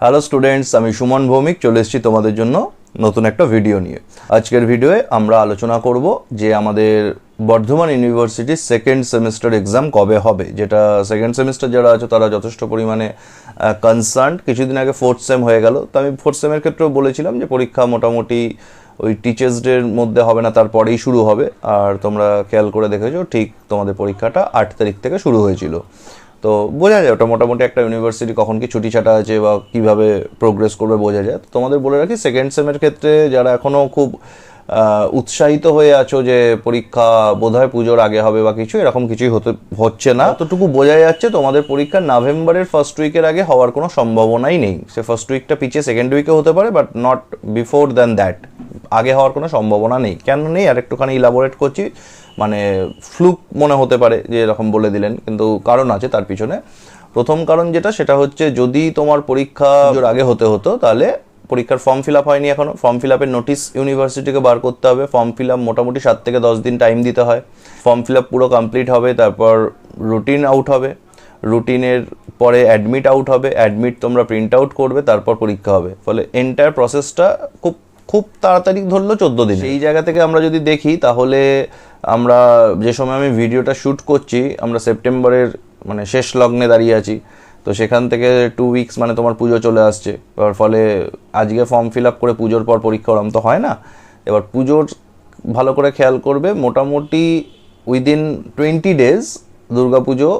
Hello students, আমি সুমন ভৌমিক চলে এসেছি তোমাদের জন্য নতুন একটা ভিডিও নিয়ে। আজকের ভিডিওয়ে আমরা আলোচনা করব যে আমাদের বর্ধমান ইউনিভার্সিটির সেকেন্ড সেমিস্টার এক্সাম কবে হবে। যেটা সেকেন্ড সেমিস্টার যারা আছে তারা যথেষ্ট পরিমাণে কনসার্ন। কিছুদিন আগে ফোর্থ সেম হয়ে গেল, তো আমি ফোর্থ সেমের ক্ষেত্রেও বলেছিলাম যে পরীক্ষা মোটামুটি ওই টিচার্স ডের মধ্যে হবে না, তারপরেই শুরু হবে। আর তোমরা খেয়াল করে দেখেছো ঠিক তোমাদের পরীক্ষাটা 8 তারিখ থেকে শুরু হয়েছিল। তো বোঝা যায় ওটা মোটামুটি একটা ইউনিভার্সিটি কখন কি ছুটি ছাটা আছে বা কীভাবে প্রোগ্রেস করবে বোঝা যায়। তো তোমাদের বলে রাখি, সেকেন্ড সেমের ক্ষেত্রে যারা এখনও খুব উৎসাহিত হয়ে আছো যে পরীক্ষা বোধহয় পুজোর আগে হবে বা কিছু, এরকম কিছুই হচ্ছে না। ততটুকু বোঝা যাচ্ছে তোমাদের পরীক্ষা নভেম্বরের ফার্স্ট উইকের আগে হওয়ার কোনো সম্ভাবনাই নেই। সে ফার্স্ট উইকটা পিছিয়ে সেকেন্ড উইকে হতে পারে, but not before than that. আগে হওয়ার কোনো সম্ভাবনা নেই। কেন নেই আর একটুখানি ইলাবোরেট করছি, মানে ফ্লুক মনে হতে পারে যে এরকম বলে দিলেন, কিন্তু কারণ আছে তার পিছনে। প্রথম কারণ যেটা, সেটা হচ্ছে যদি তোমার পরীক্ষা পুজোর আগে হতে হতো তাহলে পরীক্ষার ফর্ম ফিল আপ হয়নি এখনো। ফর্ম ফিল আপের নোটিশ ইউনিভার্সিটিকে বার করতে হবে। ফর্ম ফিল আপ মোটামুটি 7 থেকে 10 দিন টাইম দিতে হয়। ফর্ম ফিল আপ পুরো কমপ্লিট হবে, তারপর রুটিন আউট হবে। রুটিনের পরে অ্যাডমিট আউট হবে। অ্যাডমিট তোমরা প্রিন্ট আউট করবে, তারপর পরীক্ষা হবে। ফলে এন্টায়ার প্রসেসটা খুব তাড়াতাড়ি ধরলো 14 দিন। এই জায়গা থেকে আমরা যদি দেখি তাহলে আমরা যে সময় আমি ভিডিওটা শ্যুট করছি আমরা সেপ্টেম্বরের মানে শেষ লগ্নে দাঁড়িয়ে আছি। তো সেখান থেকে 2 উইকস মানে তোমার পুজো চলে আসছে। এবার ফলে আজকে ফর্ম ফিল আপ করে পুজোর পর পরীক্ষা ওরম তো হয় না। এবার পুজোর ভালো করে খেয়াল করবে, মোটামুটি উইদিন 20 ডেজ দুর্গা পুজো,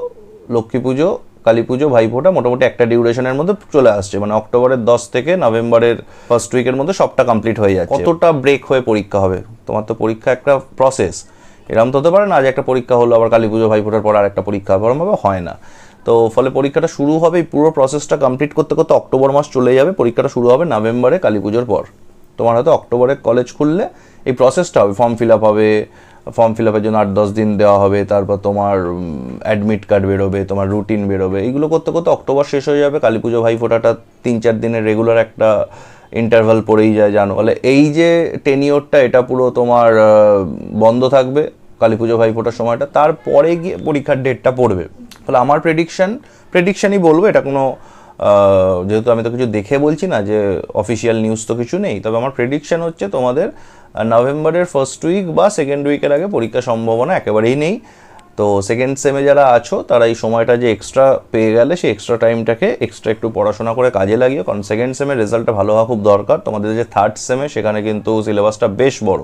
লক্ষ্মী পুজো, কালী পুজো, ভাইফোঁটা মোটামুটি একটা ডিউরেশনের মধ্যে চলে আসছে। মানে অক্টোবরের 10 থেকে নভেম্বরের ফার্স্ট উইকের মধ্যে সবটা কমপ্লিট হয়ে যাচ্ছে। কতটা ব্রেক হয়ে পরীক্ষা হবে? তোমার তো পরীক্ষা একটা প্রসেস, এরকম তো হতে পারে না আজ একটা পরীক্ষা হলো আবার কালী পুজো ভাইফোঁটার পর আর একটা পরীক্ষা, ওরমভাবে হয় না। তো ফলে পরীক্ষাটা শুরু হবে, পুরো প্রসেসটা কমপ্লিট করতে করতে অক্টোবর মাস চলে যাবে। পরীক্ষাটা শুরু হবে নভেম্বরে কালী পুজোর পর। তোমার হয়তো অক্টোবরে কলেজ খুললে এই প্রসেসটা হবে, ফর্ম ফিল আপ হবে, ফর্ম ফিল আপের জন্য 8-10 দিন দেওয়া হবে, তারপর তোমার অ্যাডমিট কার্ড বেরোবে, তোমার রুটিন বেরোবে, এইগুলো করতে করতে অক্টোবর শেষ হয়ে যাবে। কালী পুজো ভাইফোঁটাটা 3-4 দিনের রেগুলার একটা ইন্টারভাল পড়েই যায় জানো। ফলে এই যে টেনিওরটা এটা পুরো তোমার বন্ধ থাকবে কালী পুজো ভাইফোঁটার সময়টা, তারপরে গিয়ে পরীক্ষার ডেটটা পড়বে। ফলে আমার প্রেডিকশানই বলবো, এটা কোনো যেহেতু আমি তো কিছু দেখে বলছি না, যে অফিসিয়াল নিউজ তো কিছু নেই, তবে আমার প্রেডিকশান হচ্ছে তোমাদের নভেম্বরের ফার্স্ট উইক বা সেকেন্ড উইকের আগে পরীক্ষার সম্ভাবনা একেবারেই নেই। তো সেকেন্ড সেমে যারা আছো তারা এই সময়টা যে এক্সট্রা পেয়ে গেলে সেই এক্সট্রা টাইমটাকে এক্সট্রা একটু পড়াশোনা করে কাজে লাগিও, কারণ সেকেন্ড সেমের রেজাল্টটা ভালো হওয়া খুব দরকার। তোমাদের যে থার্ড সেমে সেখানে কিন্তু সিলেবাসটা বেশ বড়,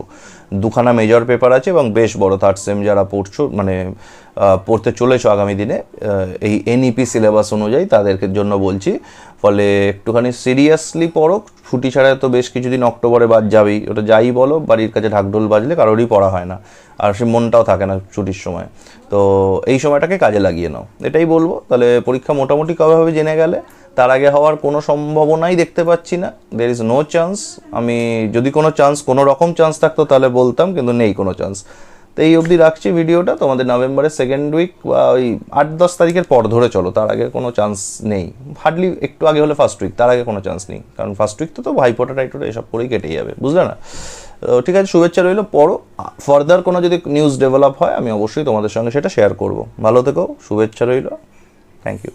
2খানা মেজর পেপার আছে এবং বেশ বড়। থার্ড সেম যারা পড়ছো মানে পড়তে চলেছো আগামী দিনে এই এনইপি সিলেবাস অনুযায়ী, তাদেরকে জন্য বলছি। ফলে একটুখানি সিরিয়াসলি পড়ো, ছুটি ছাড়া তো বেশ কিছুদিন অক্টোবরে বাদ যাবেই। ওটা যাই বলো, বাড়ির কাছে ঢাকঢোল বাজলে কারোরই পড়া হয় না, আর সে মনটাও থাকে না ছুটির সময়। তো এই সময়টাকে কাজে লাগিয়ে নাও, এটাই বলবো। তাহলে পরীক্ষা মোটামুটি কবে হবে জেনে গেলে। তার আগে হওয়ার কোনো সম্ভাবনাই দেখতে পাচ্ছি না, দের ইজ নো চান্স। আমি যদি কোনো রকম চান্স থাকতো তাহলে বলতাম, কিন্তু নেই কোনো চান্স। তো এই অবধি রাখছি ভিডিওটা। তোমাদের নভেম্বরের সেকেন্ড উইক বা ওই 8-10 তারিখের পর ধরে চলো, তার আগে কোনো চান্স নেই। হার্ডলি একটু আগে হলে ফার্স্ট উইক, তার আগে কোনো চান্স নেই, কারণ ফার্স্ট উইক তো ভাইফোঁটা টাইফোঁটা এসব করেই কেটে যাবে, বুঝলে না? তো ঠিক আছে, শুভেচ্ছা রইলো, পড়ো। ফার্দার কোনো যদি নিউজ ডেভেলপ হয় আমি অবশ্যই তোমাদের সঙ্গে সেটা শেয়ার করবো। ভালো থেকো, শুভেচ্ছা রইলো, থ্যাংক ইউ।